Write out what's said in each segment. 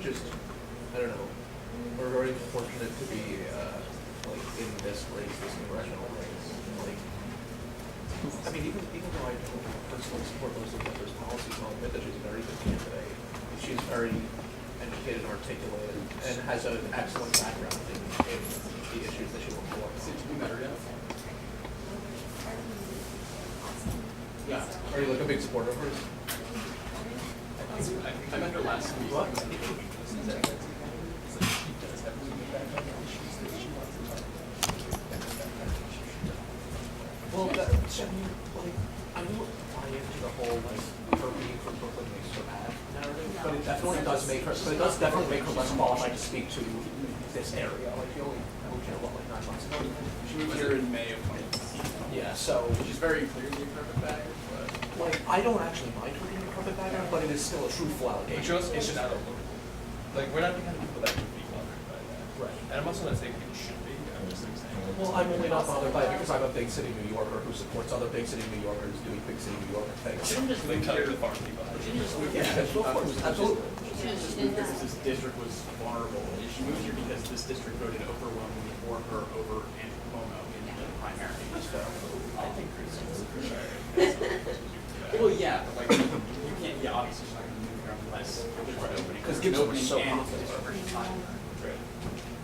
just, I don't know, we're very fortunate to be like in this race, this congressional race. Like, I mean, even though I don't personally support most of Denver's policies, I'll admit that she's a very good candidate. She's very educated and articulate, and has an excellent background in the issues that she will work on. Did you met her yet? Yeah. Are you like a big supporter of hers? I met her last week. What? Well, that, I don't buy into the whole, like, her being from Brooklyn makes her bad narrative, but it definitely does make her, less qualified to speak to this area. Like, she only moved here, what, like 9 months ago? She moved here in May of 2016. Yeah, so, She's very clearly a carpetbagger, but like, I don't actually mind her being a carpetbagger, but it is still a truthful allegation. But you also it's not a like we're not the kind of people that would be bothered by that. Right. And I'm also not saying people should be. I'm just like saying. Well, I'm only not bothered by it because I'm a big city New Yorker who supports other big city New Yorkers doing big city New Yorker things. she didn't just Like move cut here. the farm people out. She didn't just move Yeah, here because she thought it was absolutely. She didn't just move here because this district was vulnerable. She moved here because this district voted overwhelmingly for her over Andrew Cuomo in the primary. I think Christians for sure. Well, yeah, but like you can't. Yeah, obviously she's not going to move here unless there's an opening. Because There's an Gibson was opening so and popular. it's for time. Right.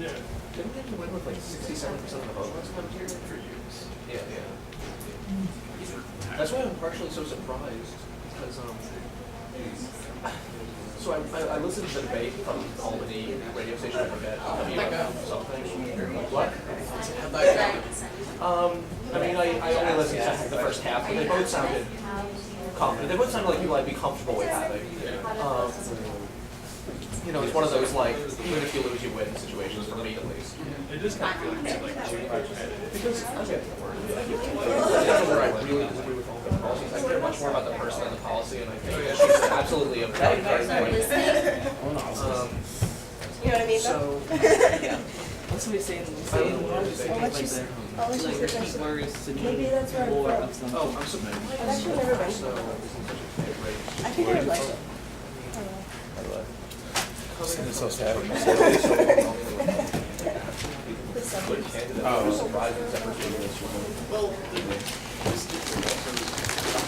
Yeah. Didn't they win with like 67% of the vote last time here? For years. Yeah, yeah. That's why I'm partially so surprised because so I listened to the debate from Albany radio station. I forget. Something. What? I mean, I only listened to the first half, but they both sounded confident. They both sounded like people I'd be comfortable with having. You know, it's one of those like, even if you lose, you win situations for me at least. It just kind of feels like too much edited. Because I get where I really disagree with all the policies. I care much more about the person than the policy, and I think that she's absolutely a very great point. You know what I mean? So, What's we saying? I don't know what to say. I'll let you say Keep worries and maybe that's where I'm more from. of them. Oh, I'm surprised. I've actually never been. So, this is such a great race. I think I would like it. It's so sad. Good candidate. I'm surprised it's ever been this one. Well, this district also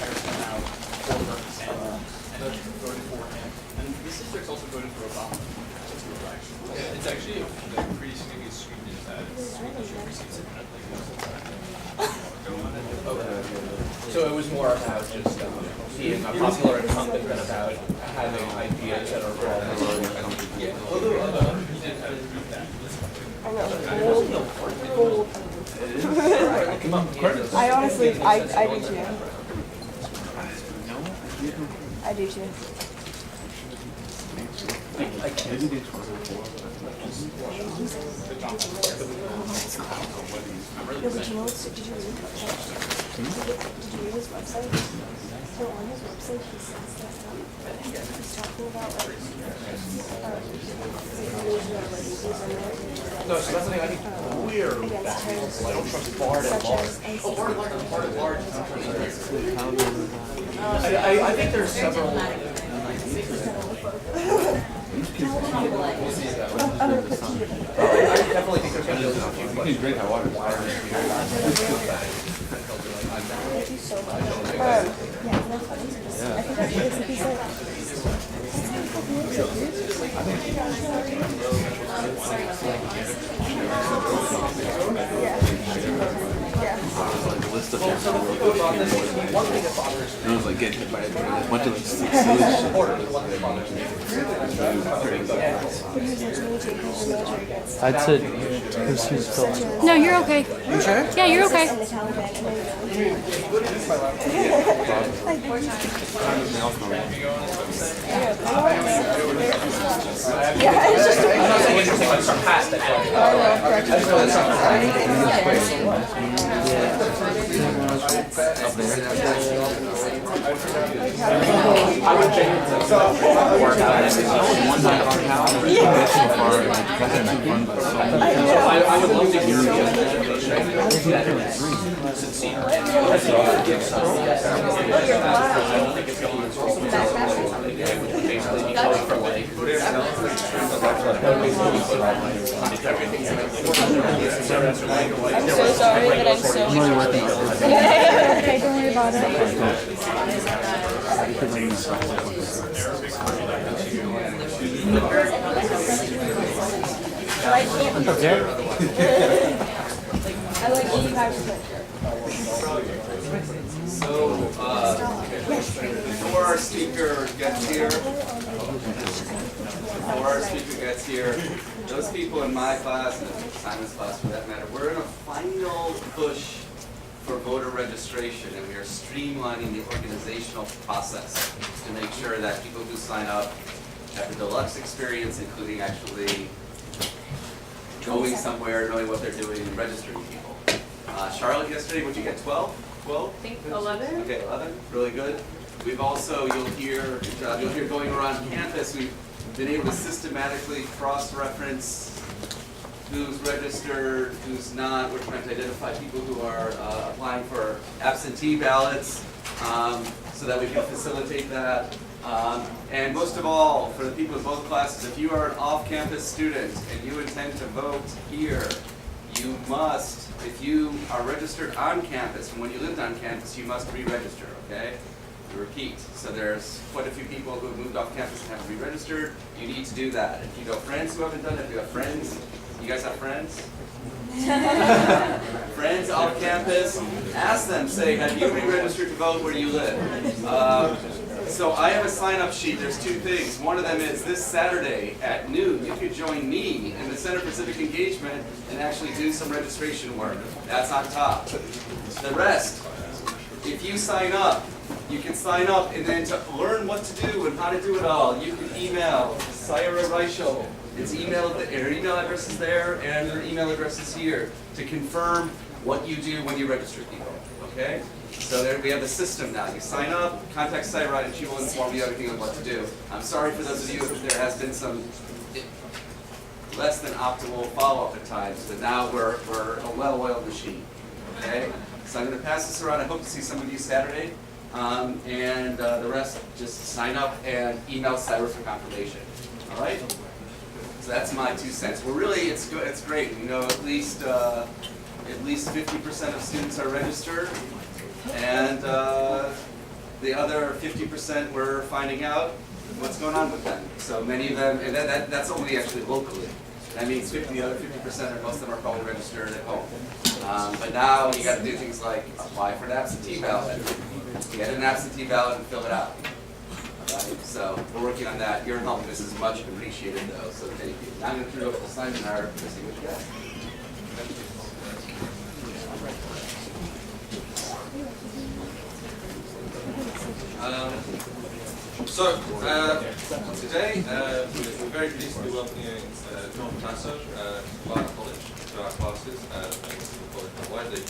hires him out for Bernie Sanders and voted for him. And this district's also voted for Obama. Yeah, it's actually the pretty significant sweetness that Swedish receives it. Okay. So it was more about just being a popular incumbent than about having ideas that are wrong. Yeah. Although he did have to prove that. I know. Bold. Come on, I honestly, I do too. I do too. Maybe they told her No, but you know what's, did you read his website? So on his website, he says that he's talking about like No, so that's the thing. I think we're against terms I don't trust Bard at such large. as I think there's several. I'm gonna put Peter. I definitely think there's going to be a few He's great hot water. Thank you so much. Yeah, no, I think that's because he's like, yeah. Like a list of things. one thing that bothers me. And I was like getting hit by a bunch of like silly shit. But he was like really taking the military guns. I'd say because he's still. Such as No, you're okay. You sure? Yeah, you're okay. And the Taliban, and then yeah, it's just I'm not saying anything like sarcastic. I just know that's I would genuinely work out. One night on calendar, so far, like, president run by so many. I would love to hear that sincere. I don't think it's going to basically be going for like I'm so sorry, but I'm so okay, don't worry about it. I can't. I like 85%. So, before our speaker gets here, those people in my class, and Simon's class for that matter, we're in a final push for voter registration, and we are streamlining the organizational process to make sure that people who sign up have the deluxe experience, including actually going somewhere, knowing what they're doing, and registering people. Charlotte, yesterday, what'd you get, 12? 12? I think 11. Okay, 11, really good. We've also, you'll hear going around campus, we've been able to systematically cross-reference who's registered, who's not. We're trying to identify people who are applying for absentee ballots so that we can facilitate that. And most of all, for the people in both classes, if you are an off-campus student and you intend to vote here, you must, if you are registered on campus, and when you lived on campus, you must re-register, okay? Repeat. So there's quite a few people who have moved off campus and haven't re-registered. You need to do that. If you know friends who haven't done it, if you have friends, you guys have friends? Friends off campus, ask them, say, have you re-registered to vote where you live? So I have a sign-up sheet. There's two things. One of them is this Saturday at noon, you could join me in the Center for Civic Engagement and actually do some registration work. That's on top. The rest, if you sign up, you can sign up, and then to learn what to do and how to do it all, you can email Syra Reichel. Her email address is there, and her email address is here to confirm what you do when you register people, okay? So there we have the system now. You sign up, contact Syra, and she will inform you everything on what to do. I'm sorry for those of you if there has been some less than optimal follow-up at times, but now we're a well-oiled machine, okay? So I'm going to pass this around. I hope to see some of you Saturday. And the rest, just sign up and email Syra for confirmation. All right? So that's my 2 cents. We're really, it's good, it's great. We know at least 50% of students are registered, and the other 50% we're finding out what's going on with them. So many of them, and that's only actually locally. That means the other 50%, or most of them are probably registered at home. But now you got to do things like apply for an absentee ballot. Get an absentee ballot and fill it out. Right? So we're working on that. Your help in this is much appreciated, though. So thank you. Now I'm going to turn it over to Simon and our to see what you got. Today we're very pleased to be welcoming John Faso, Barnes College, to our classes, thanks to the college more widely.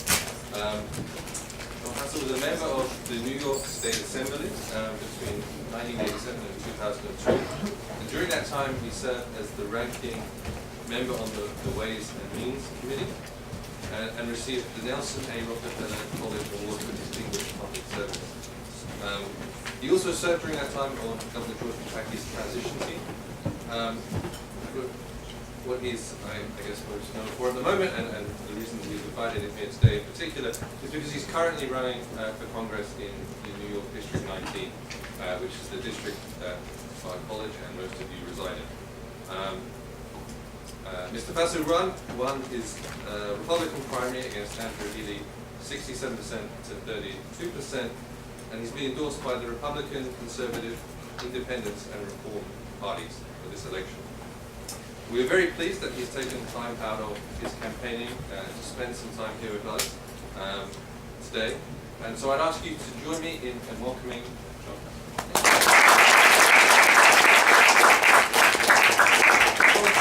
John Faso was a member of the New York State Assembly between 1987 and 2002. And during that time, he served as the ranking member on the Ways and Means Committee and received the Nelson A. Rockefeller College Award for Distinguished Public Service. He also served during that time on Governor George Pataki's transition team. What he's, I guess, most known for at the moment, and the reason we've invited him here today in particular, is because he's currently running for Congress in New York District 19, which is the district that our college and most of you reside in. Mr. Faso won his Republican primary against Andrew Healy, 67% to 32%, and he's been endorsed by the Republican, Conservative, Independents, and Reform parties for this election. We are very pleased that he's taken time out of his campaigning to spend some time here with us today. And so I'd ask you to join me in welcoming John.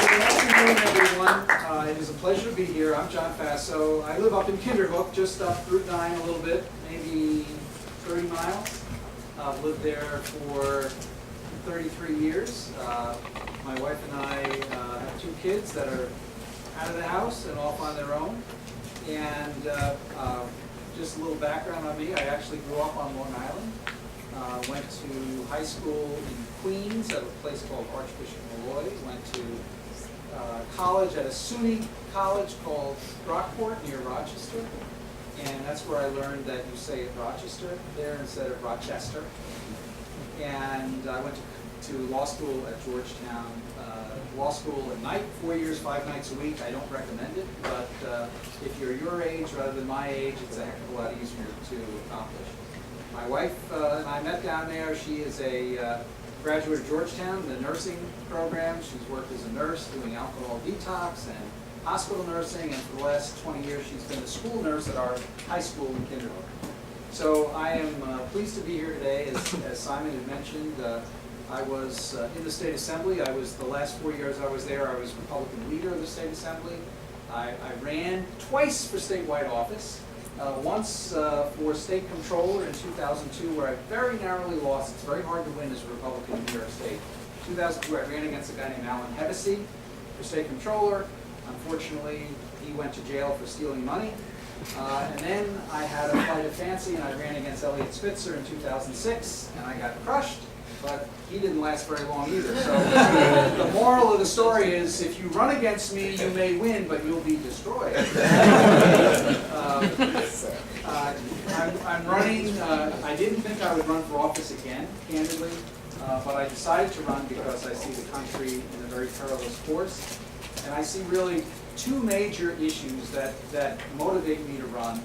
Good afternoon, everyone. It is a pleasure to be here. I'm John Faso. I live up in Kinderhook, just up Route 9 a little bit, maybe 30 miles. I've lived there for 33 years. My wife and I have 2 kids that are out of the house and off on their own. And just a little background on me, I actually grew up on Long Island. Went to high school in Queens at a place called Archbishop Malloy. Went to college at a SUNY college called Rockport near Rochester. And that's where I learned that you say it Rochester there instead of Rochester. And I went to law school at Georgetown. Law school at night, 4 years, 5 nights a week. I don't recommend it, but if you're your age rather than my age, it's a heck of a lot easier to accomplish. My wife and I met down there. She is a graduate of Georgetown, the nursing program. She's worked as a nurse doing alcohol detox and hospital nursing, and for the last 20 years she's been a school nurse at our high school in kindergarten. So I am pleased to be here today. As Simon had mentioned, I was in the State Assembly. I was, the last 4 years I was there, I was Republican leader of the State Assembly. I ran twice for statewide office. Once for state controller in 2002, where I very narrowly lost. It's very hard to win as a Republican in New York State. 2002, I ran against a guy named Alan Hevesy for state controller. Unfortunately, he went to jail for stealing money. And then I had a flight of fancy, and I ran against Elliot Spitzer in 2006, and I got crushed. But he didn't last very long either. So the moral of the story is, if you run against me, you may win, but you'll be destroyed. I'm running. I didn't think I would run for office again, candidly, but I decided to run because I see the country in a very perilous course, and I see really two major issues that motivate me to run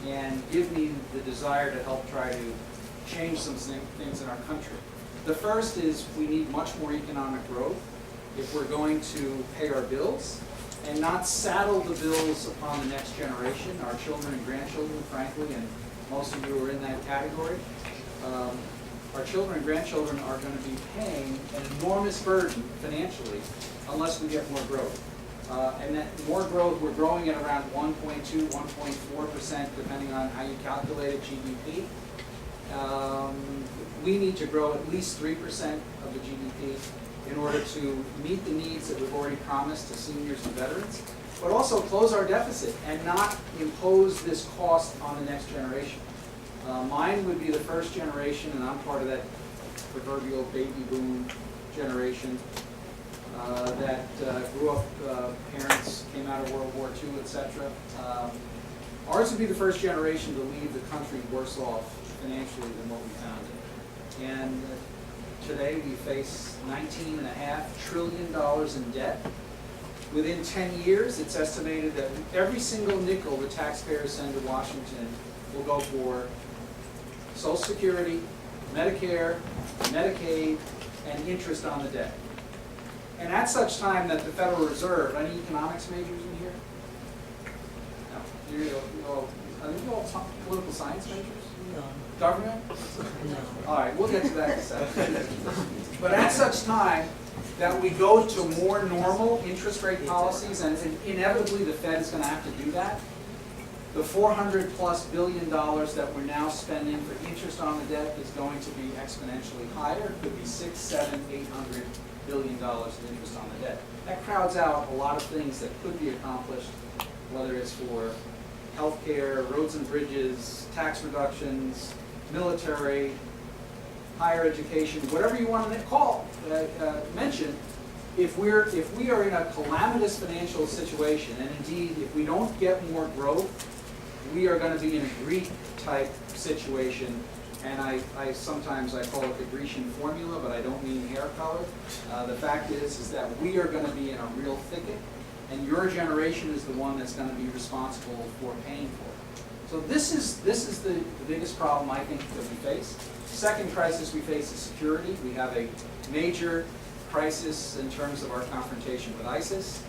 and give me the desire to help try to change some things in our country. The first is we need much more economic growth if we're going to pay our bills and not saddle the bills upon the next generation, our children and grandchildren, frankly, and most of you are in that category. Our children and grandchildren are going to be paying an enormous burden financially unless we get more growth. And that more growth, we're growing at around 1.2, 1.4%, depending on how you calculate it, GDP. We need to grow at least 3% of the GDP in order to meet the needs that we've already promised to seniors and veterans, but also close our deficit and not impose this cost on the next generation. Mine would be the first generation, and I'm part of that proverbial baby boom generation that grew up, parents came out of World War II, etc. Ours would be the first generation to leave the country worse off financially than what we found it. And today we face $19.5 trillion in debt. Within 10 years, it's estimated that every single nickel the taxpayers send to Washington will go for Social Security, Medicare, Medicaid, and interest on the debt. And at such time that the Federal Reserve, any economics majors in here? No. Are you all political science majors? No. Government? No. All right, we'll get to that in a second. But at such time that we go to more normal interest rate policies, and inevitably the Fed is going to have to do that, the $400+ billion that we're now spending for interest on the debt is going to be exponentially higher. It could be $600, $700, $800 billion in interest on the debt. That crowds out a lot of things that could be accomplished, whether it's for healthcare, roads and bridges, tax reductions, military, higher education, whatever you want to mention. If we are in a calamitous financial situation, and indeed if we don't get more growth, we are going to be in a Greek type situation. And I sometimes call it the Grecian formula, but I don't mean hair color. The fact is that we are going to be in a real thicket, and your generation is the one that's going to be responsible for paying for it. So this is the biggest problem I think that we face. Second crisis we face is security. We have a major crisis in terms of our confrontation with ISIS,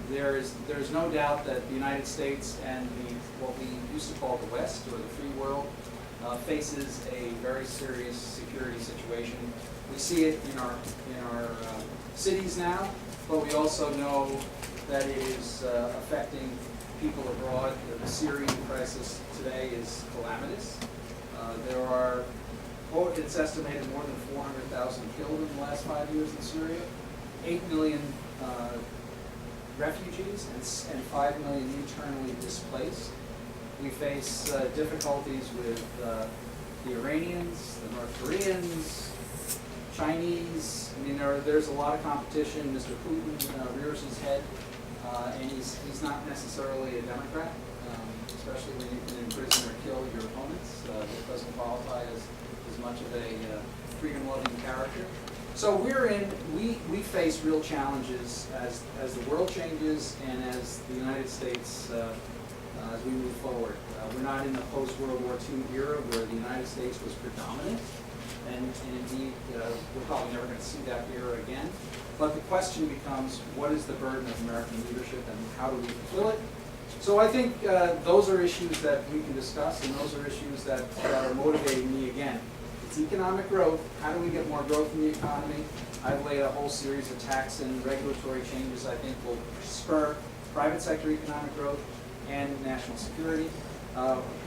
there's no doubt that the United States and what we used to call the West or the free world faces a very serious security situation. We see it in our cities now, but we also know that it is affecting people abroad. The Syrian crisis today is calamitous. There are, it's estimated, more than 400,000 killed in the last 5 years in Syria, 8 million refugees, and 5 million internally displaced. We face difficulties with the Iranians, the North Koreans, Chinese. I mean, there's a lot of competition. Mr. Putin rears his head, and he's not necessarily a Democrat, especially when you can imprison or kill your opponents. It doesn't qualify as much of a freedom-loving character. So we face real challenges as the world changes and as the United States, as we move forward. We're not in the post-World War II era where the United States was predominant, and indeed, we're probably never going to see that era again. But the question becomes, what is the burden of American leadership and how do we fulfill it? So I think those are issues that we can discuss, and those are issues that are motivating me again. It's economic growth. How do we get more growth in the economy? I've laid a whole series of tax and regulatory changes I think will spur private sector economic growth and national security.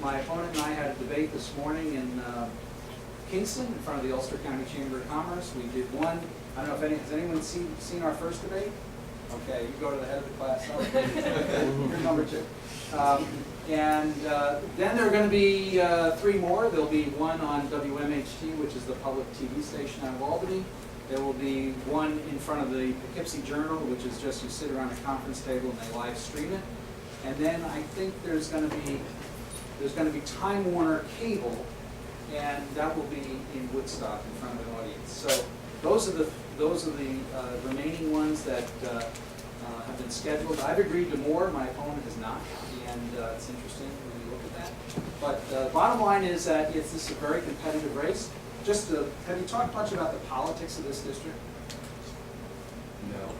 My opponent and I had a debate this morning in Kingston in front of the Ulster County Chamber of Commerce. We did one. I don't know if has anyone seen our first debate? Okay, you go to the head of the class. You're number 2. And then there are going to be 3 more. There'll be one on WMHT, which is the public TV station out of Albany. There will be one in front of the Poughkeepsie Journal, which is just you sit around a conference table and they live stream it. And then I think there's going to be Time Warner Cable, and that will be in Woodstock in front of an audience. So those are the remaining ones that have been scheduled. I've agreed to more. My opponent has not, and it's interesting when you look at that. But the bottom line is that this is a very competitive race. Have you talked much about the politics of this district?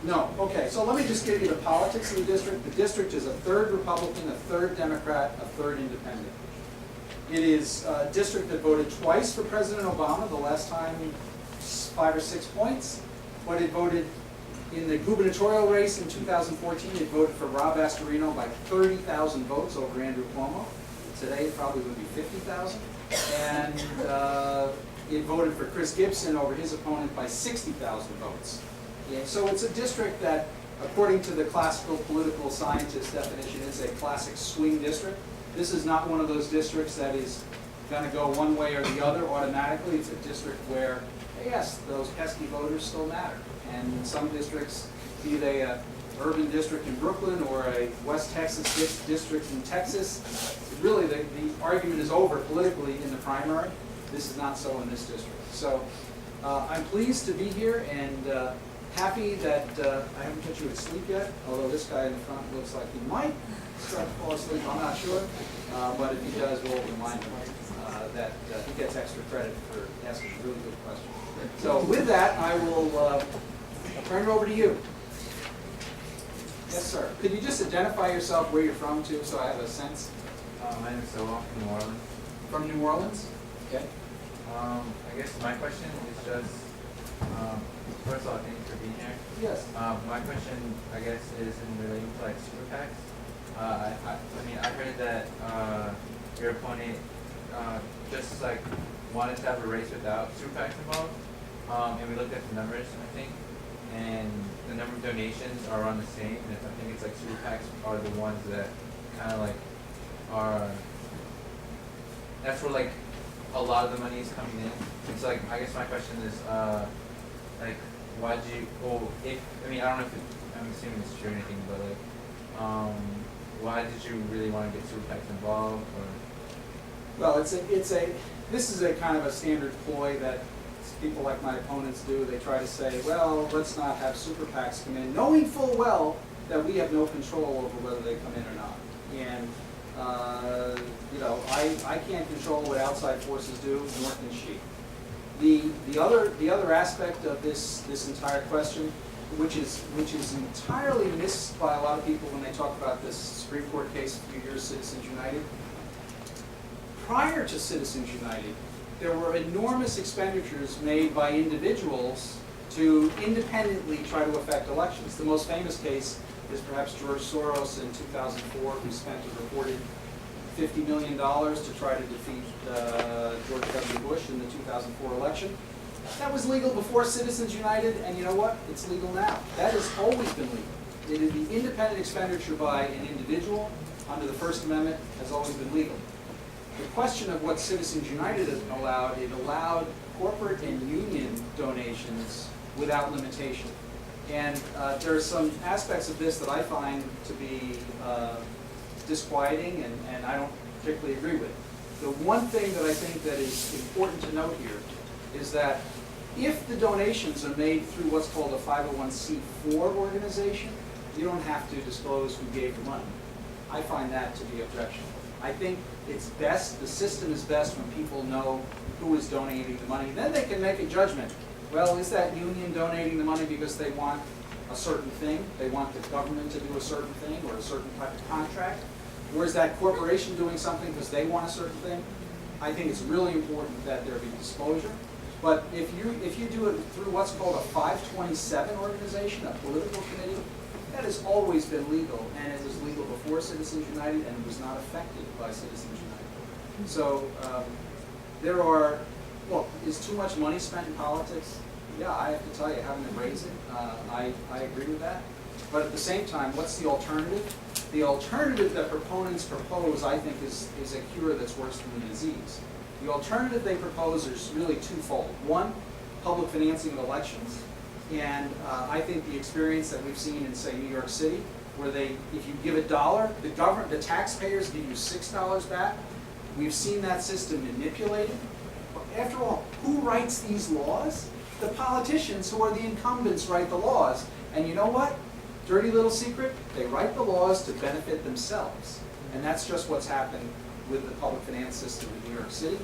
No. Okay, so let me just give you the politics of the district. The district is a 3rd Republican, a 3rd Democrat, a 3rd Independent. It is a district that voted twice for President Obama, the last time 5 or 6 points. But it voted in the gubernatorial race in 2014, it voted for Rob Astorino by 30,000 votes over Andrew Cuomo. Today it probably would be 50,000. And it voted for Chris Gibson over his opponent by 60,000 votes. Yeah, so it's a district that, according to the classical political scientist definition, is a classic swing district. This is not one of those districts that is going to go one way or the other automatically. It's a district where, yes, those pesky voters still matter. And in some districts, be they an urban district in Brooklyn or a West Texas district in Texas, really the argument is over politically in the primary. This is not so in this district. So I'm pleased to be here and happy that I haven't put you to sleep yet, although this guy in the front looks like he might start to fall asleep. I'm not sure. But if he does, we'll remind him that he gets extra credit for asking a really good question. So with that, I will turn it over to you. Yes, sir. Could you just identify yourself, where you're from, too, so I have a sense? My name is Soa from New Orleans. From New Orleans? Okay. I guess my question is just, first of all, thank you for being here. Yes. My question, I guess, is in relating to like super PACs. I mean, I heard that your opponent just like wanted to have a race without super PACs involved, and we looked at the numbers, I think, and the number of donations are on the same. And I think it's like super PACs are the ones that kind of like are. That's where like a lot of the money is coming in. And so like I guess my question is like why did you? Well, if I mean I don't know if I'm assuming it's true or anything, but like why did you really want to get super PACs involved? Or Well, this is a kind of a standard ploy that people like my opponents do. They try to say, well, let's not have super PACs come in, knowing full well that we have no control over whether they come in or not. And you know, I can't control what outside forces do, nor can she. The other aspect of this entire question, which is entirely missed by a lot of people when they talk about this Supreme Court case a few years, Citizens United. Prior to Citizens United, there were enormous expenditures made by individuals to independently try to affect elections. The most famous case is perhaps George Soros in 2004, who spent a reported $50 million to try to defeat George W. Bush in the 2004 election. That was legal before Citizens United, and you know what? It's legal now. That has always been legal. It is the independent expenditure by an individual under the First Amendment has always been legal. the question of what Citizens United allowed, it allowed corporate and union donations without limitation. And there are some aspects of this that I find to be disquieting and I don't particularly agree with. The one thing that I think that is important to note here is that if the donations are made through what's called a 501c4 organization, you don't have to disclose who gave the money. I find that to be objectionable. I think it's best, the system is best when people know who is donating the money. Then they can make a judgment. Well, is that union donating the money because they want a certain thing? They want the government to do a certain thing or a certain type of contract? Or is that corporation doing something because they want a certain thing? I think it's really important that there be disclosure. But if you do it through what's called a 527 organization, a political committee, that has always been legal, and it was legal before Citizens United, and it was not affected by Citizens United. So there are, well, is too much money spent in politics? Yeah, I have to tell you, having to raise it, I agree with that. But at the same time, what's the alternative? The alternative that proponents propose, I think, is a cure that's worse than the disease. The alternative they propose is really twofold. One, public financing of elections. And I think the experience that we've seen in, say, New York City, where if you give $1, the taxpayers give you $6 back. We've seen that system manipulated. But after all, who writes these laws? The politicians who are the incumbents write the laws. And you know what? Dirty little secret, they write the laws to benefit themselves. And that's just what's happened with the public finance system in New York City.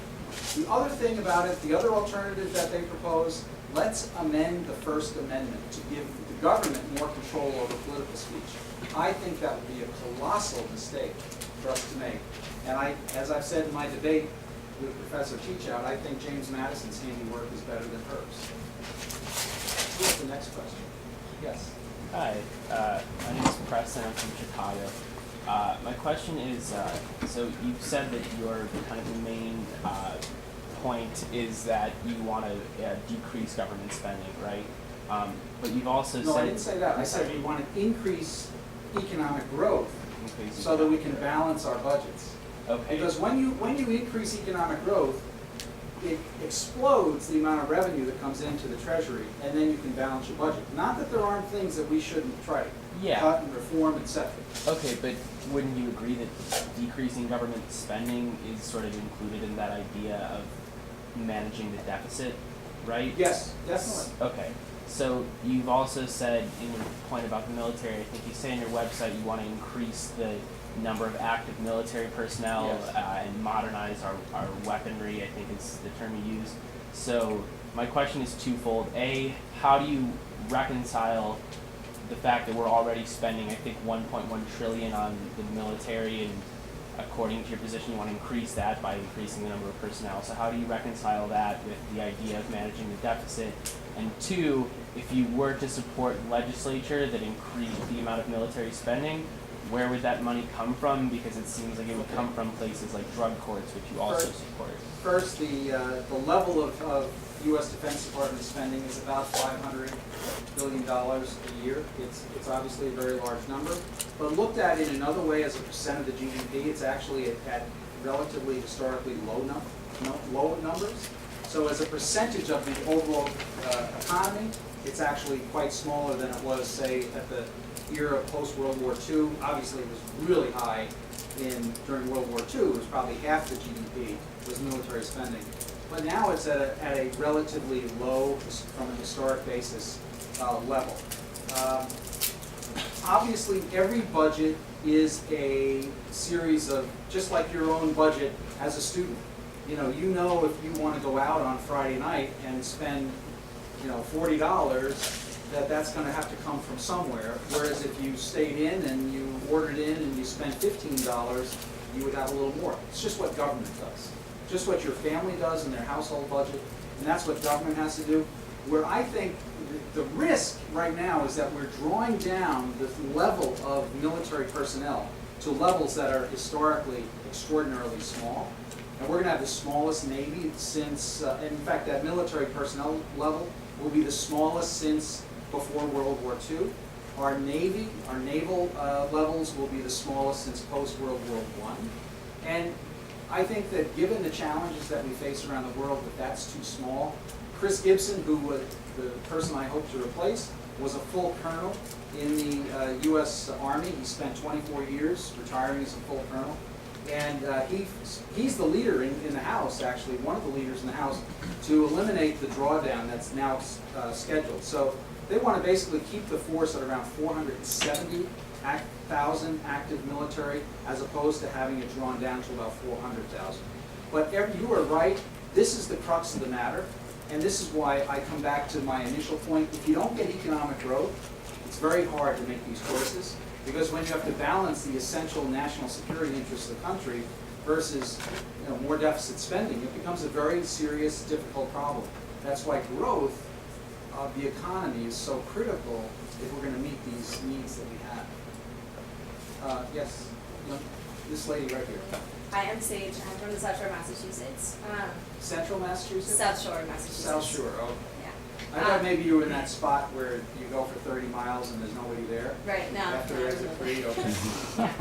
The other thing about it, the other alternative that they propose, let's amend the First Amendment to give the government more control over political speech. I think that would be a colossal mistake for us to make. And as I've said in my debate with Professor Teachout, I think James Madison's handiwork is better than hers. What's the next question? Yes. Hi, my name is Preston. I'm from Chicago. My question is, so you've said that your kind of the main point is that you want to decrease government spending, right? But you've also said... No, I didn't say that. I said we want to increase economic growth so that we can balance our budgets. Okay. Because when you increase economic growth, it explodes the amount of revenue that comes into the Treasury, and then you can balance your budget. Not that there aren't things that we shouldn't try to cut and reform, etc. Okay, but wouldn't you agree that decreasing government spending is sort of included in that idea of managing the deficit, right? Yes, definitely. Okay. So you've also said in your point about the military, I think you say on your website you want to increase the number of active military personnel and modernize our weaponry, I think is the term you use. So my question is twofold. A, how do you reconcile the fact that we're already spending, I think, $1.1 trillion on the military, and according to your position, you want to increase that by increasing the number of personnel. So how do you reconcile that with the idea of managing the deficit? And two, if you were to support legislature that increased the amount of military spending, where would that money come from? Because it seems like it would come from places like drug courts, which you also support. First, the level of U.S. Defense Department spending is about $500 billion a year. It's obviously a very large number. But looked at in another way as a percent of the GDP, it's actually at relatively historically low numbers. So as a percentage of the overall economy, it's actually quite smaller than it was, say, at the era post-World War II. Obviously, it was really high during World War II. It was probably half the GDP was military spending. But now it's at a relatively low, from a historic basis, level. Obviously, every budget is a series of, just like your own budget as a student. You know if you want to go out on Friday night and spend, $40, that's going to have to come from somewhere. Whereas if you stayed in and you ordered in and you spent $15, you would have a little more. It's just what government does. Just what your family does in their household budget, and that's what government has to do. Where I think the risk right now is that we're drawing down the level of military personnel to levels that are historically extraordinarily small. And we're going to have the smallest Navy since, in fact, that military personnel level will be the smallest since before World War II. Our Navy, our naval levels will be the smallest since post-World War I. And I think that given the challenges that we face around the world, that's too small. Chris Gibson, who was the person I hope to replace, was a full colonel in the U.S. Army. He spent 24 years retiring as a full colonel. And he's the leader in the House, actually, one of the leaders in the House, to eliminate the drawdown that's now scheduled. So they want to basically keep the force at around 470,000 active military, as opposed to having it drawn down to about 400,000. But you are right, this is the crux of the matter, and this is why I come back to my initial point. If you don't get economic growth, it's very hard to make these choices. Because when you have to balance the essential national security interests of the country versus more deficit spending, it becomes a very serious, difficult problem. That's why growth of the economy is so critical if we're going to meet these needs that we have. Yes, this lady right here. Hi, I'm Sage. I'm from the South Shore, Massachusetts. Central Massachusetts? South Shore, Massachusetts. South Shore, oh. Yeah. I thought maybe you were in that spot where you go for 30 miles and there's nobody there. Right, no. After exit 3, okay. Yeah.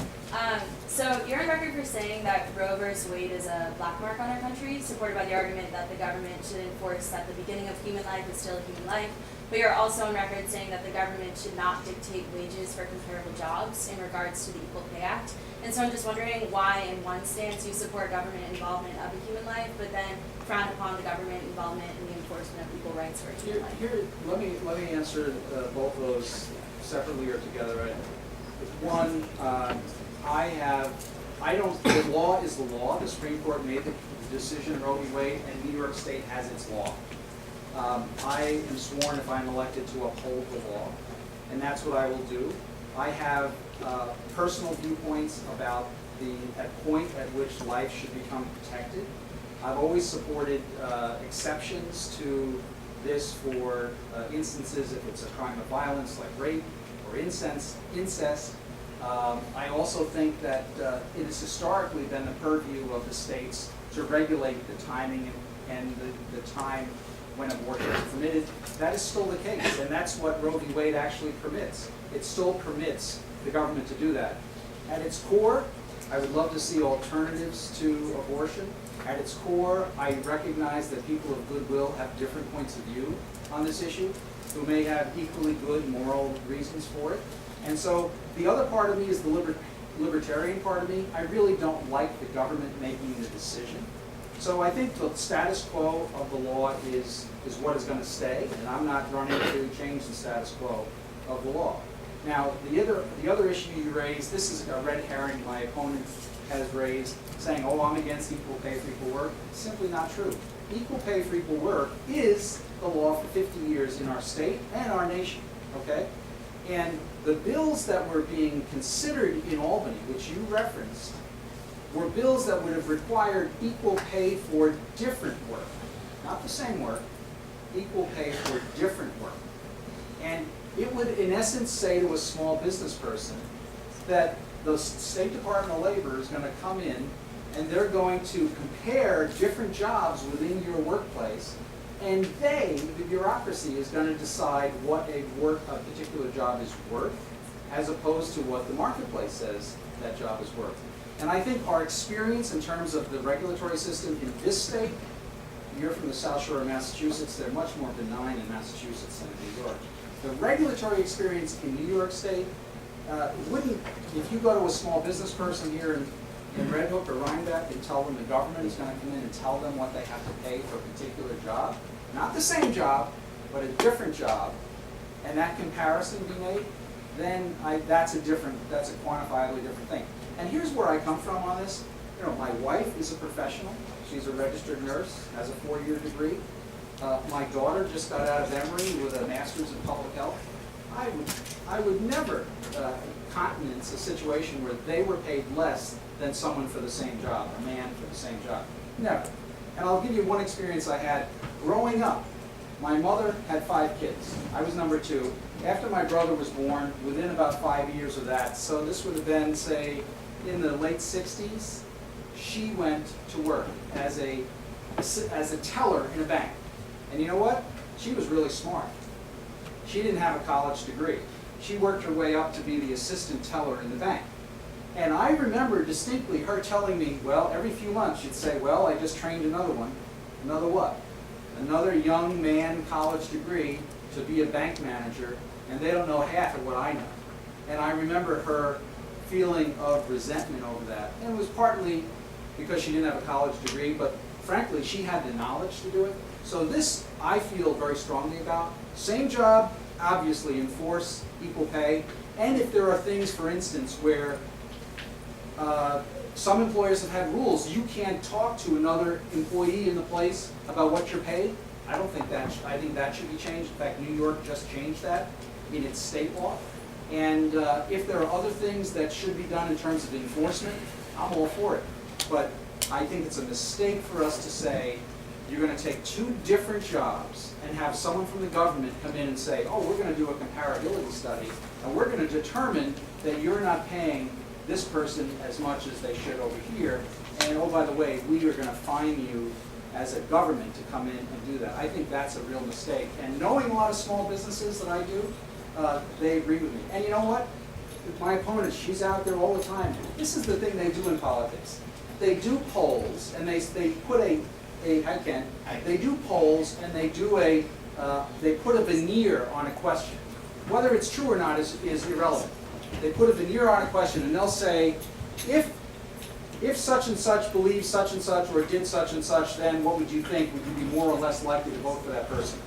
So you're on record for saying that Roe versus Wade is a black mark on our country, supported by the argument that the government should enforce that the beginning of human life is still human life. But you're also on record saying that the government should not dictate wages for comparable jobs in regards to the Equal Pay Act. And so I'm just wondering why, in one stance, you support government involvement of a human life, but then frown upon the government involvement in the enforcement of equal rights for a human life. Let me answer both of those separately or together. One, the law is the law. The Supreme Court made the decision, Roe v. Wade, and New York State has its law. I am sworn, if I'm elected, to uphold the law, and that's what I will do. I have personal viewpoints about the point at which life should become protected. I've always supported exceptions to this for instances if it's a crime of violence like rape or incest. I also think that it has historically been the purview of the states to regulate the timing and the time when abortion is permitted. That is still the case, and that's what Roe v. Wade actually permits. It still permits the government to do that. At its core, I would love to see alternatives to abortion. At its core, I recognize that people of goodwill have different points of view on this issue, who may have equally good moral reasons for it. And so the other part of me is the libertarian part of me. I really don't like the government making the decision. So I think the status quo of the law is what is going to stay, and I'm not running to change the status quo of the law. Now, the other issue you raised, this is a red herring my opponent has raised, saying, oh, I'm against equal pay for equal work. It's simply not true. Equal pay for equal work is the law for 50 years in our state and our nation, okay? And the bills that were being considered in Albany, which you referenced, were bills that would have required equal pay for different work. Not the same work, equal pay for different work. And it would, in essence, say to a small business person that the State Department of Labor is going to come in and they're going to compare different jobs within your workplace, and the bureaucracy, is going to decide what a particular job is worth, as opposed to what the marketplace says that job is worth. And I think our experience in terms of the regulatory system in this state, you're from the South Shore of Massachusetts, they're much more benign in Massachusetts than in New York. The regulatory experience in New York State wouldn't, if you go to a small business person here in Red Hook or Rhinebeck and tell them the government is going to come in and tell them what they have to pay for a particular job, not the same job, but a different job, and that comparison be made, then that's a quantifiably different thing. And here's where I come from on this. You know, my wife is a professional. She's a registered nurse, has a 4-year degree. My daughter just got out of Emory with a master's in public health. I would never countenance a situation where they were paid less than someone for the same job, a man for the same job. Never. And I'll give you one experience I had growing up. My mother had 5 kids. I was number 2. After my brother was born, within about 5 years of that, so this would have been, say, in the late 60s, she went to work as a teller in a bank. And you know what? She was really smart. She didn't have a college degree. She worked her way up to be the assistant teller in the bank. And I remember distinctly her telling me, well, every few months she'd say, well, I just trained another one. Another what? Another young man, college degree, to be a bank manager, and they don't know half of what I know. And I remember her feeling of resentment over that. And it was partly because she didn't have a college degree, but frankly, she had the knowledge to do it. So this, I feel very strongly about. Same job, obviously, enforce equal pay. And if there are things, for instance, where some employers have had rules, you can't talk to another employee in the place about what you're paid. I think that should be changed. In fact, New York just changed that in its state law. And if there are other things that should be done in terms of enforcement, I'm all for it. But I think it's a mistake for us to say, you're going to take two different jobs and have someone from the government come in and say, oh, we're going to do a comparability study, and we're going to determine that you're not paying this person as much as they should over here, and oh, by the way, we are going to fine you as a government to come in and do that. I think that's a real mistake. And knowing a lot of small businesses that I do, they agree with me. And you know what? My opponent, she's out there all the time. This is the thing they do in politics. They do polls, and they put they do polls, and they put a veneer on a question. Whether it's true or not is irrelevant. They put a veneer on a question, and they'll say, if such and such believes such and such or did such and such, then what would you think? Would you be more or less likely to vote for that person?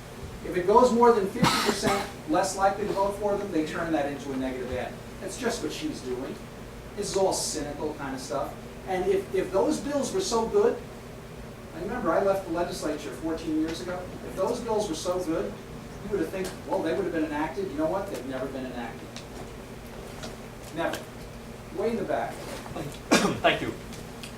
If it goes more than 50% less likely to vote for them, they turn that into a negative ad. That's just what she's doing. This is all cynical kind of stuff. And if those bills were so good, I remember I left the legislature 14 years ago. If those bills were so good, you would have think, well, they would have been enacted. You know what? They've never been enacted. Never. Way in the back. Thank you.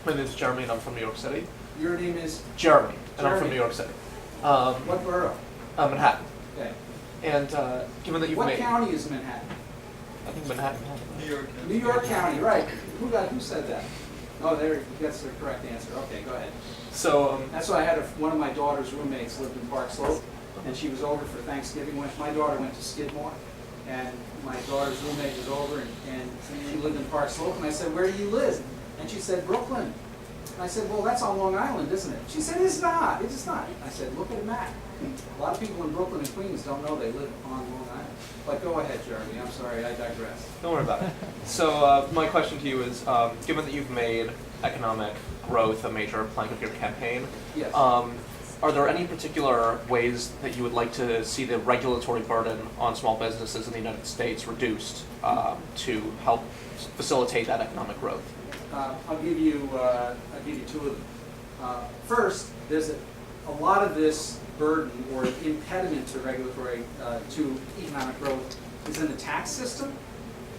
My name is Jeremy, and I'm from New York City. Your name is? Jeremy, and I'm from New York City. What borough? Manhattan. Okay. And given that you've made... What county is Manhattan? I think Manhattan. New York County, right. Who said that? Oh, that's the correct answer. Okay, go ahead. So that's why I had one of my daughter's roommates lived in Park Slope, and she was over for Thanksgiving. My daughter went to Skidmore, and my daughter's roommate was over, and she lived in Park Slope, and I said, where do you live? And she said, Brooklyn. And I said, well, that's on Long Island, isn't it? She said, it's not. It's not. I said, look at a map. A lot of people in Brooklyn and Queens don't know they live on Long Island. But go ahead, Jeremy. I'm sorry, I digress. Don't worry about it. So my question to you is, given that you've made economic growth a major plank of your campaign, yes. Are there any particular ways that you would like to see the regulatory burden on small businesses in the United States reduced to help facilitate that economic growth? I'll give you two of them. First, there's a lot of this burden or impediment to regulatory, to economic growth is in the tax system.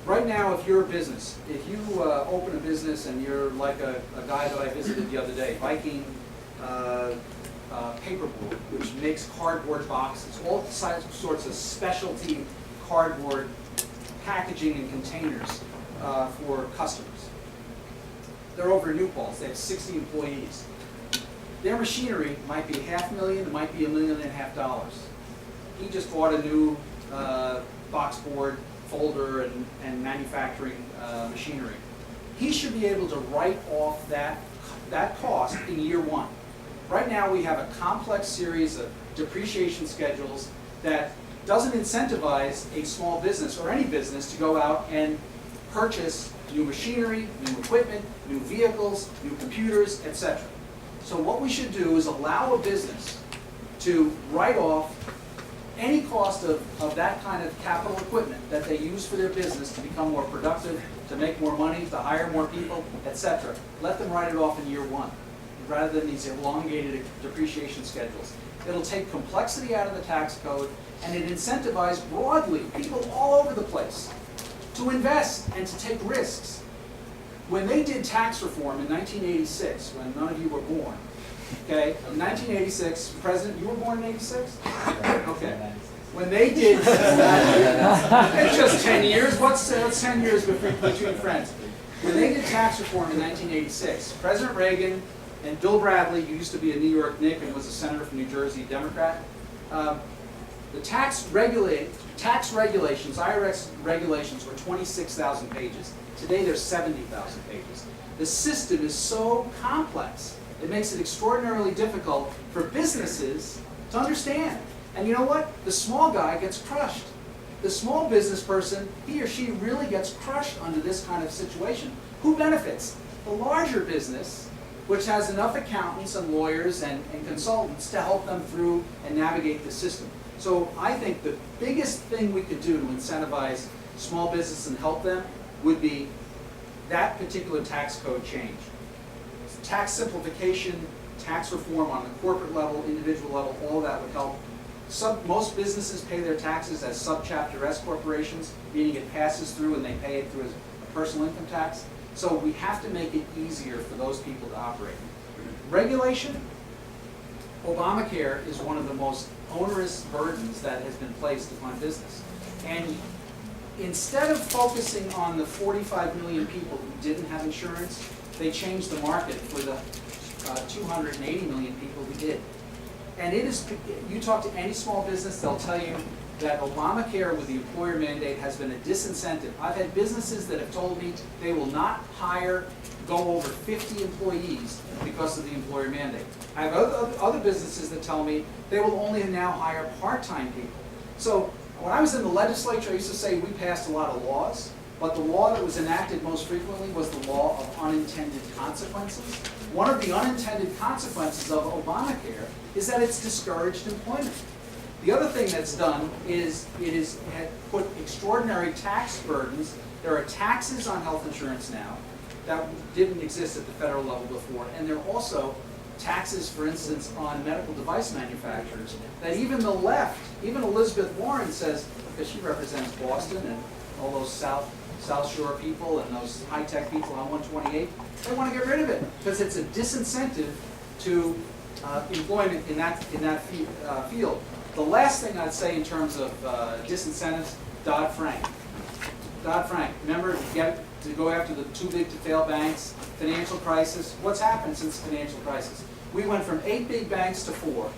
Right now, if you're a business, if you open a business and you're like a guy that I visited the other day, Viking Paperboard, which makes cardboard boxes, all sorts of specialty cardboard packaging and containers for customers. They're over in New Paltz. They have 60 employees. Their machinery might be $500,000, it might be $1.5 million. He just bought a new box board, folder, and manufacturing machinery. He should be able to write off that cost in year one. Right now we have a complex series of depreciation schedules that doesn't incentivize a small business or any business to go out and purchase new machinery, new equipment, new vehicles, new computers, etc. So what we should do is allow a business to write off any cost of that kind of capital equipment that they use for their business to become more productive, to make more money, to hire more people, etc. Let them write it off in year one, rather than these elongated depreciation schedules. It'll take complexity out of the tax code, and it incentivizes broadly people all over the place to invest and to take risks. When they did tax reform in 1986, when none of you were born, okay, in 1986, President, you were born in 86? Okay. When they did, it's just 10 years, what's 10 years between friends? When they did tax reform in 1986, President Reagan and Bill Bradley, who used to be a New York Knick and was a senator from New Jersey, Democrat, The tax regulations, IRS regulations were 26,000 pages. Today there's 70,000 pages. The system is so complex, it makes it extraordinarily difficult for businesses to understand. And you know what? The small guy gets crushed. The small business person, he or she really gets crushed under this kind of situation. Who benefits? The larger business, which has enough accountants and lawyers and consultants to help them through and navigate the system. So I think the biggest thing we could do to incentivize small business and help them would be that particular tax code change. Tax simplification, tax reform on the corporate level, individual level, all that would help. Most businesses pay their taxes as subchapter S corporations, meaning it passes through and they pay it through a personal income tax. So we have to make it easier for those people to operate. Regulation, Obamacare is one of the most onerous burdens that has been placed upon business. And instead of focusing on the 45 million people who didn't have insurance, they changed the market for the 280 million people who did. And it is, you talk to any small business, they'll tell you that Obamacare with the employer mandate has been a disincentive. I've had businesses that have told me they will not go over 50 employees because of the employer mandate. I have other businesses that tell me they will only now hire part-time people. So when I was in the legislature, I used to say we passed a lot of laws, but the law that was enacted most frequently was the law of unintended consequences. One of the unintended consequences of Obamacare is that it's discouraged employment. The other thing that's done is it has put extraordinary tax burdens. There are taxes on health insurance now that didn't exist at the federal level before, and there are also taxes, for instance, on medical device manufacturers that even the left, even Elizabeth Warren says, because she represents Boston and all those South Shore people and those high-tech people on 128, they want to get rid of it because it's a disincentive to employment in that field. The last thing I'd say in terms of disincentives, Dodd-Frank. Dodd-Frank, remember to go after the too big to fail banks, financial crisis. What's happened since the financial crisis? We went from 8 big banks to 4.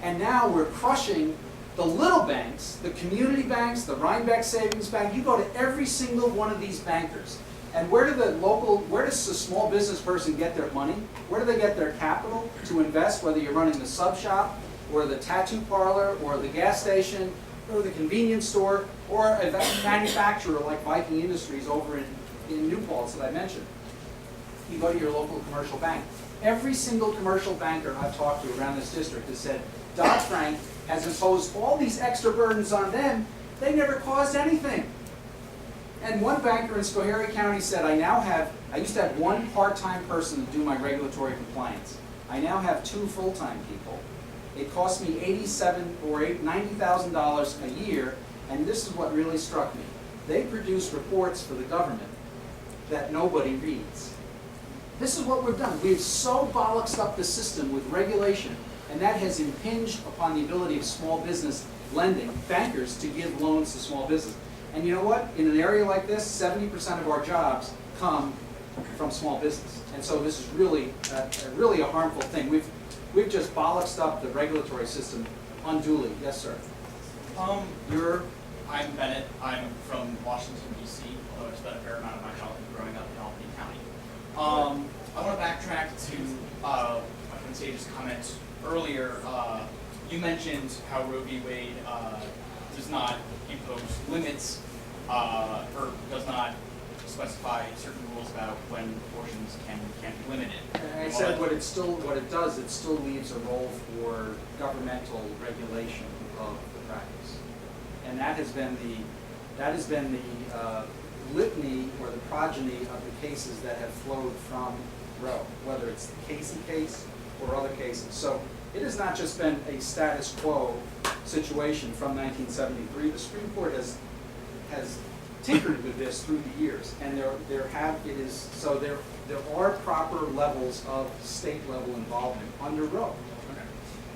And now we're crushing the little banks, the community banks, the Rhinebeck Savings Bank. You go to every single one of these bankers. And where does the small business person get their money? Where do they get their capital to invest, whether you're running the sub shop, or the tattoo parlor, or the gas station, or the convenience store, or a manufacturer like Viking Industries over in New Paltz that I mentioned. You go to your local commercial bank. Every single commercial banker I've talked to around this district has said, Dodd-Frank has imposed all these extra burdens on them. They never caused anything. And one banker in Schoharie County said, I used to have one part-time person to do my regulatory compliance. I now have 2 full-time people. It cost me $87,000 or $90,000 a year, and this is what really struck me. They produce reports for the government that nobody reads. This is what we've done. We've so bollocksed up the system with regulation, and that has impinged upon the ability of small business lending, bankers, to give loans to small business. And you know what? In an area like this, 70% of our jobs come from small business. And so this is really a harmful thing. We've just bollocksed up the regulatory system unduly. Yes, sir. I'm Bennett. I'm from Washington, D.C., although I spent a fair amount of my childhood growing up in Albany County. I want to backtrack to Dr. Sage's comments earlier. You mentioned how Roe v. Wade does not impose limits or does not specify certain rules about when abortions can be limited. And I said what it does, it still leaves a role for governmental regulation of the practice. And that has been the litany or the progeny of the cases that have flowed from Roe, whether it's the Casey case or other cases. So it has not just been a status quo situation from 1973. The Supreme Court has tinkered with this through the years, and there are proper levels of state level involvement under Roe. Okay.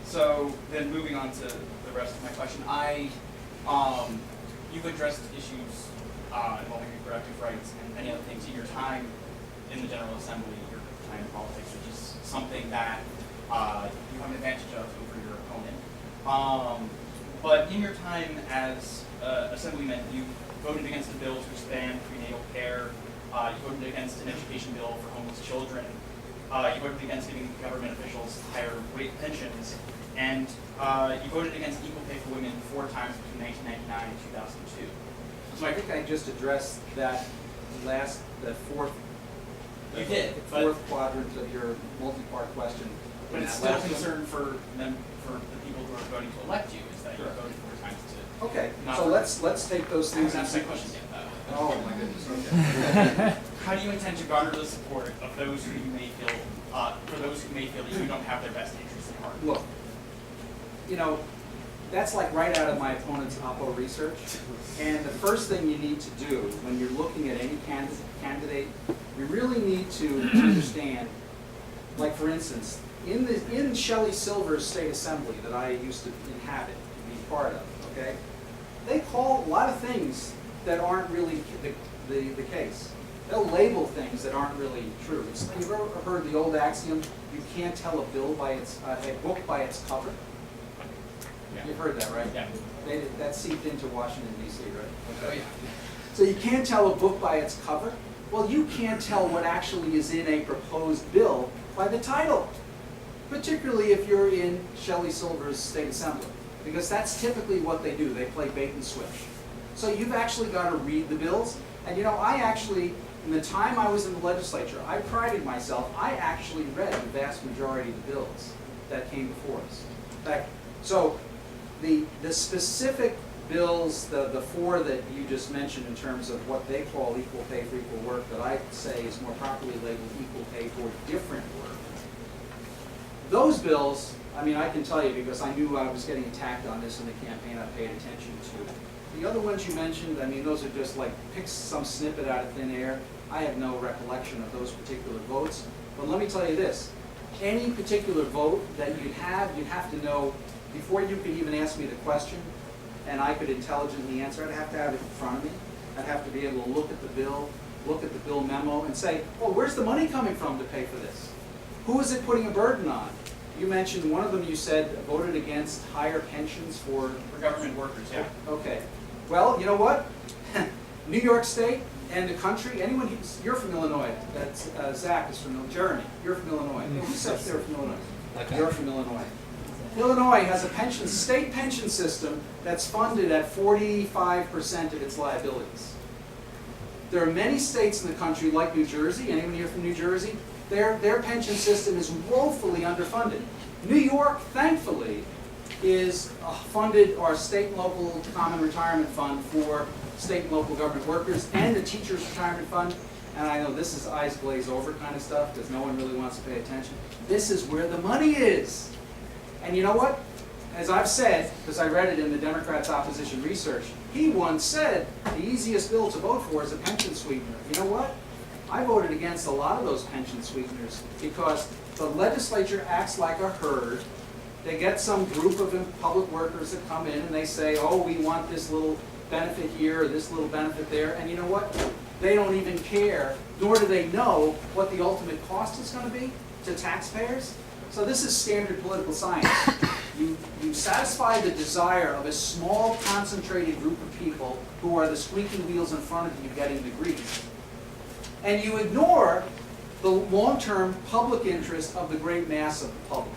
So then moving on to the rest of my question, you've addressed issues involving reproductive rights and many other things in your time in the General Assembly, your time in politics, which is something that you have an advantage of over your opponent. but in your time as Assemblyman, you voted against a bill to expand prenatal care. You voted against an education bill for homeless children. You voted against giving government officials higher rate pensions. And you voted against equal pay for women 4 times between 1999 and 2002. So I think I just addressed that the fourth You did, the but- fourth quadrant of your multi-part question. But it's still a concern for the people who are voting to elect you, is that you voted 4 times to. Okay, not so for- let's take those I haven't things in asked that sequence. question yet, Oh, my goodness, okay. How do you intend to garner the support of those who you may feel, for those who may feel that you don't have their best interests at heart? Look, you know, that's like right out of my opponent's oppo research. And the first thing you need to do when you're looking at any candidate, you really need to understand, like for instance, in Shelley Silver's state assembly that I used to inhabit, to be part of, okay, they call a lot of things that aren't really the case. They'll label things that aren't really true. You've ever heard the old axiom, you can't tell a book by its cover? Yeah. You've heard that, right? Yeah. That seeped into Washington, D.C., right? Oh, yeah. So you can't tell a book by its cover? Well, you can't tell what actually is in a proposed bill by the title, particularly if you're in Shelley Silver's state assembly, because that's typically what they do. They play bait and switch. So you've actually got to read the bills. And you know, I actually, in the time I was in the legislature, I prided myself, I actually read the vast majority of the bills that came before us. In fact, so the specific bills, the 4 that you just mentioned in terms of what they call equal pay for equal work, that I say is more properly labeled equal pay for different work. Those bills, I mean, I can tell you because I knew I was getting attacked on this in the campaign, I paid attention to. The other ones you mentioned, I mean, those are just like pick some snippet out of thin air. I have no recollection of those particular votes. But let me tell you this, any particular vote that you'd have to know before you could even ask me the question, and I could intelligently answer it. I'd have to have it in front of me. I'd have to be able to look at the bill memo and say, well, where's the money coming from to pay for this? Who is it putting a burden on? You mentioned, one of them you said voted against higher pensions for government workers, yeah. Okay. Well, you know what? New York State and the country, anyone you're from Illinois. That's Zach is from Illinois. Jeremy, you're from Illinois. Who said they're from Illinois? Okay. You're from Illinois. Illinois has a state pension system that's funded at 45% of its liabilities. There are many states in the country, like New Jersey. Anyone here from New Jersey? Their pension system is woefully underfunded. New York, thankfully, is funded our state and local common retirement fund for state and local government workers and the teachers retirement fund. And I know this is eyes glaze over kind of stuff because no one really wants to pay attention. This is where the money is. And you know what? As I've said, because I read it in the Democrats' opposition research, he once said the easiest bill to vote for is a pension sweetener. You know what? I voted against a lot of those pension sweeteners because the legislature acts like a herd. They get some group of public workers that come in and they say, oh, we want this little benefit here or this little benefit there. And you know what? They don't even care, nor do they know what the ultimate cost is going to be to taxpayers. So this is standard political science. You satisfy the desire of a small, concentrated group of people who are the squeaky wheels in front of you getting the grease. And you ignore the long-term public interest of the great mass of the public.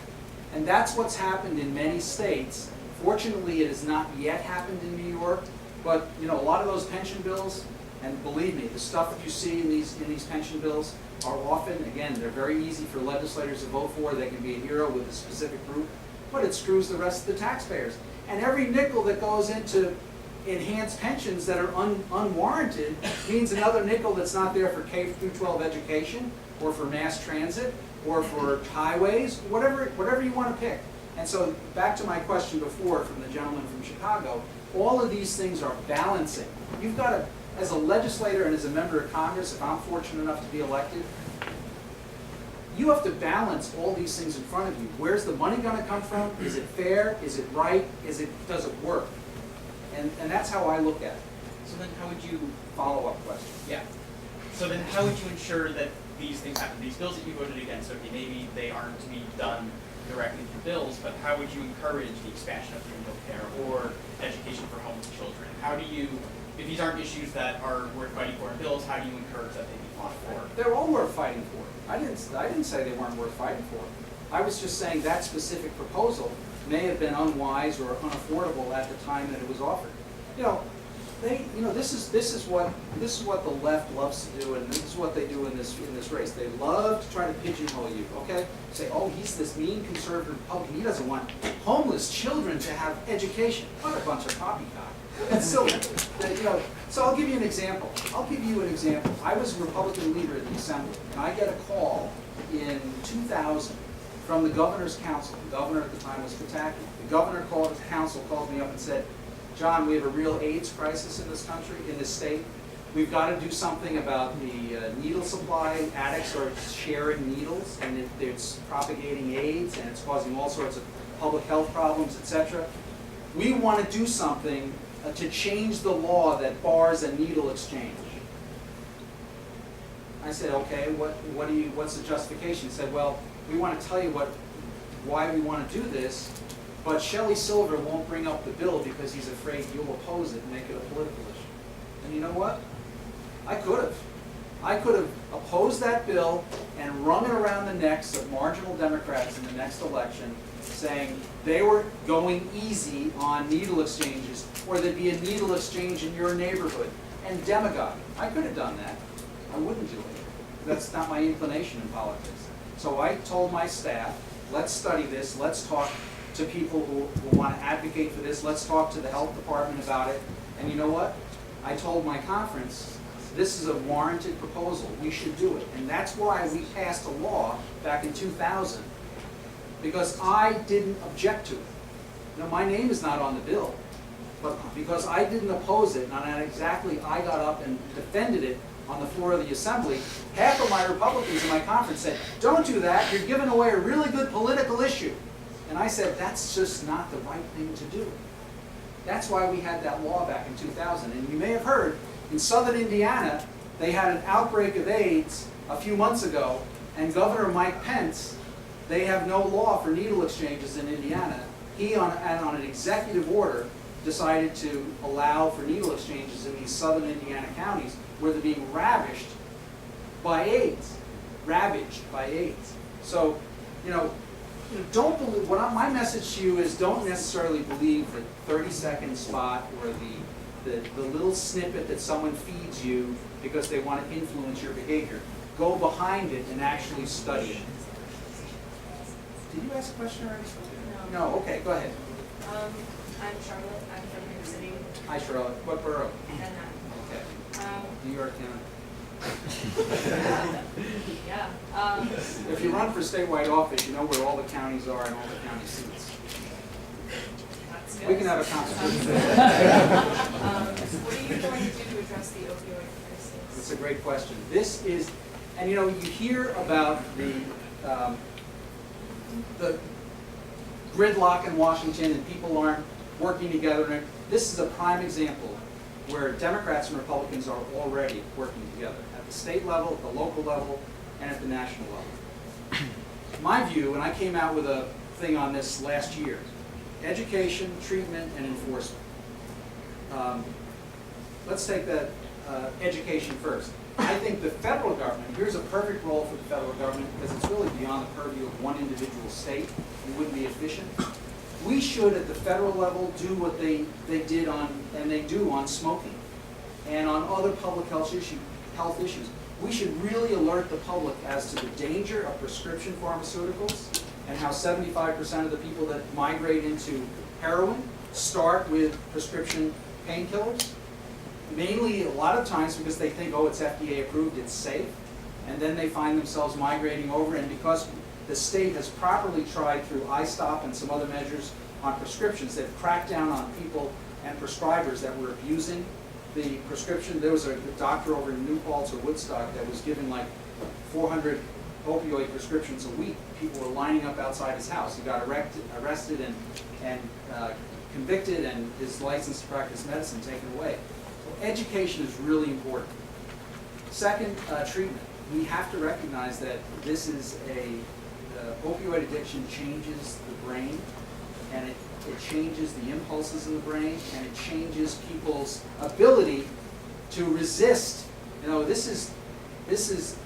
And that's what's happened in many states. Fortunately, it has not yet happened in New York. But you know, a lot of those pension bills, and believe me, the stuff that you see in these pension bills are often, again, they're very easy for legislators to vote for. They can be a hero with a specific group, but it screws the rest of the taxpayers. And every nickel that goes into enhanced pensions that are unwarranted means another nickel that's not there for K through 12 education, or for mass transit, or for highways, whatever you want to pick. And so back to my question before from the gentleman from Chicago, all of these things are balancing. You've got to, as a legislator and as a member of Congress, if I'm fortunate enough to be elected, you have to balance all these things in front of you. Where's the money going to come from? Is it fair? Is it right? Does it work? And that's how I look at it. So then how would you, Follow-up question. yeah. So then how would you ensure that these things happen? These bills that you voted against, okay, maybe they aren't to be done directly through bills, but how would you encourage the expansion of prenatal care or education for homeless children? How do you, if these aren't issues that are worth fighting for in bills, how do you encourage that they be fought for? They're all worth fighting for. I didn't say they weren't worth fighting for. I was just saying that specific proposal may have been unwise or unaffordable at the time that it was offered. This is what the left loves to do, and this is what they do in this race. They love to try to pigeonhole you. Okay, say, oh, he's this mean conservative Republican. He doesn't want homeless children to have education. What a bunch of poppycock. That's silly. So I'll give you an example. I was a Republican leader in the Assembly, and I get a call in 2000 from the governor's council. The governor at the time was Pataki. The governor called the council, called me up and said, John, we have a real AIDS crisis in this country, in this state. We've got to do something about the needle supply. Addicts are sharing needles, and it's propagating AIDS, and it's causing all sorts of public health problems, etc. We want to do something to change the law that bars a needle exchange. I said, okay, what's the justification? He said, well, we want to tell you why we want to do this, but Shelley Silver won't bring up the bill because he's afraid you'll oppose it and make it a political issue. And you know what? I could have. I could have opposed that bill and wrung it around the necks of marginal Democrats in the next election, saying they were going easy on needle exchanges, or there'd be a needle exchange in your neighborhood, and demagogue. I could have done that. I wouldn't do it. That's not my inclination in politics. So I told my staff, let's study this, let's talk to people who want to advocate for this, let's talk to the health department about it. And you know what? I told my conference, this is a warranted proposal, we should do it. And that's why we passed a law back in 2000, because I didn't object to it. Now, my name is not on the bill, but because I didn't oppose it, and I got up and defended it on the floor of the Assembly, half of my Republicans in my conference said, don't do that, you're giving away a really good political issue. And I said, that's just not the right thing to do. That's why we had that law back in 2000. And you may have heard, in southern Indiana, they had an outbreak of AIDS a few months ago, and Governor Mike Pence, they have no law for needle exchanges in Indiana. He, on an executive order, decided to allow for needle exchanges in these southern Indiana counties where they're being ravaged by AIDS. Ravaged by AIDS. So, don't believe, my message to you is don't necessarily believe the 30-second spot or the little snippet that someone feeds you because they want to influence your behavior. Go behind it and actually study it. Did you ask a question already? No. No, okay, go ahead. I'm Charlotte. I'm from New York City. Hi, Charlotte. What borough? Manhattan. Okay. New York County. Yeah. If you run for statewide office, you know where all the counties are and all the county seats. That's good. We can have a conversation. What are you going to do to address the opioid crisis? It's a great question. This is, and you hear about the gridlock in Washington and people aren't working together. And this is a prime example where Democrats and Republicans are already working together at the state level, at the local level, and at the national level. My view, and I came out with a thing on this last year, education, treatment, and enforcement. Let's take that education first. I think the federal government, here's a perfect role for the federal government because it's really beyond the purview of one individual state. It wouldn't be efficient. We should, at the federal level, do what they did on, and they do on smoking and on other public health issues. We should really alert the public as to the danger of prescription pharmaceuticals and how 75% of the people that migrate into heroin start with prescription painkillers. Mainly, a lot of times, because they think, oh, it's FDA approved, it's safe, and then they find themselves migrating over, and because the state has properly tried through iStop and some other measures on prescriptions, they've cracked down on people and prescribers that were abusing the prescription. There was a doctor over in New Paltz or Woodstock that was giving like 400 opioid prescriptions a week. People were lining up outside his house. He got arrested and convicted, and his license to practice medicine taken away. So education is really important. Second, treatment. We have to recognize that this is opioid addiction changes the brain, and it changes the impulses in the brain, and it changes people's ability to resist. You know, this is,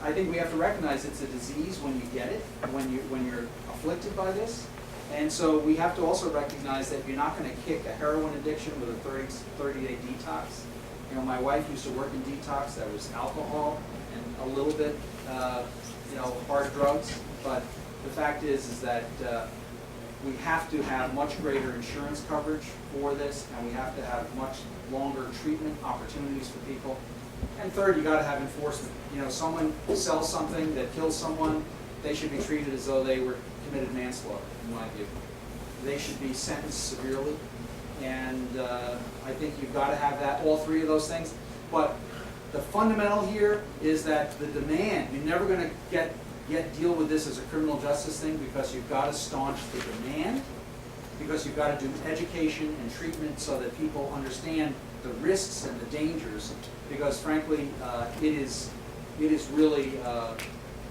I think we have to recognize it's a disease when you get it, when you're afflicted by this. And so we have to also recognize that you're not going to kick a heroin addiction with a 30-day detox. You know, my wife used to work in detox. That was alcohol and a little bit, you know, hard drugs. But the fact is that we have to have much greater insurance coverage for this, and we have to have much longer treatment opportunities for people. And third, you got to have enforcement. You know, someone sells something that kills someone, they should be treated as though they were committed manslaughter, in my view. They should be sentenced severely, and I think you've got to have that, all three of those things. But the fundamental here is that the demand, you're never going to deal with this as a criminal justice thing, because you've got to staunch the demand, because you've got to do education and treatment so that people understand the risks and the dangers, because frankly, it is really,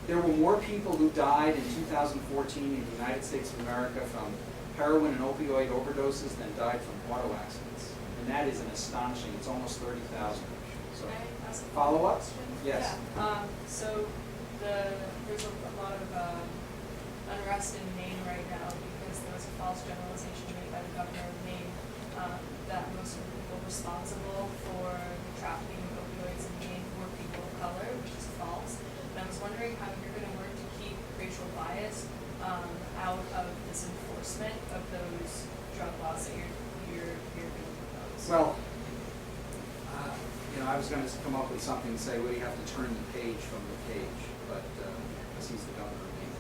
there were more people who died in 2014 in the United States of America from heroin and opioid overdoses than died from auto accidents. And that is an astonishing, it's almost 30,000. So, Can I ask a follow-up? question? Yes. Yeah. So there's a lot of unrest in Maine right now because there was a false generalization made by the governor of Maine that most of the people responsible for the trafficking of opioids in Maine were people of color, which is false. And I was wondering how you're going to work to keep racial bias out of this enforcement of those drug laws that you're going to propose. Well, you know, I was going to come up with something and say, well, you have to turn the page from the page, but because he's the governor of Maine,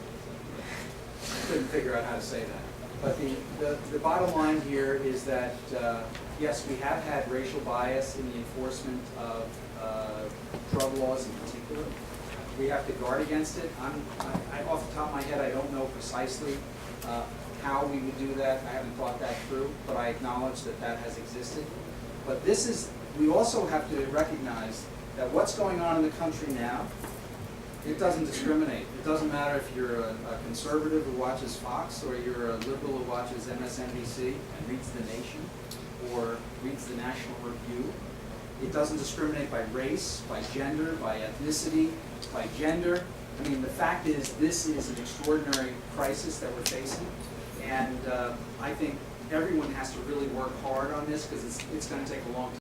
I couldn't figure out how to say that. But the bottom line here is that, yes, we have had racial bias in the enforcement of drug laws in particular. We have to guard against it. I off the top of my head, I don't know precisely how we would do that. I haven't thought that through, but I acknowledge that that has existed. But this is, we also have to recognize that what's going on in the country now, it doesn't discriminate. It doesn't matter if you're a conservative who watches Fox, or you're a liberal who watches MSNBC and reads The Nation, or reads the National Review. It doesn't discriminate by race, by gender, by ethnicity, by gender. I mean, the fact is, this is an extraordinary crisis that we're facing, and I think everyone has to really work hard on this, because it's going to take a long time.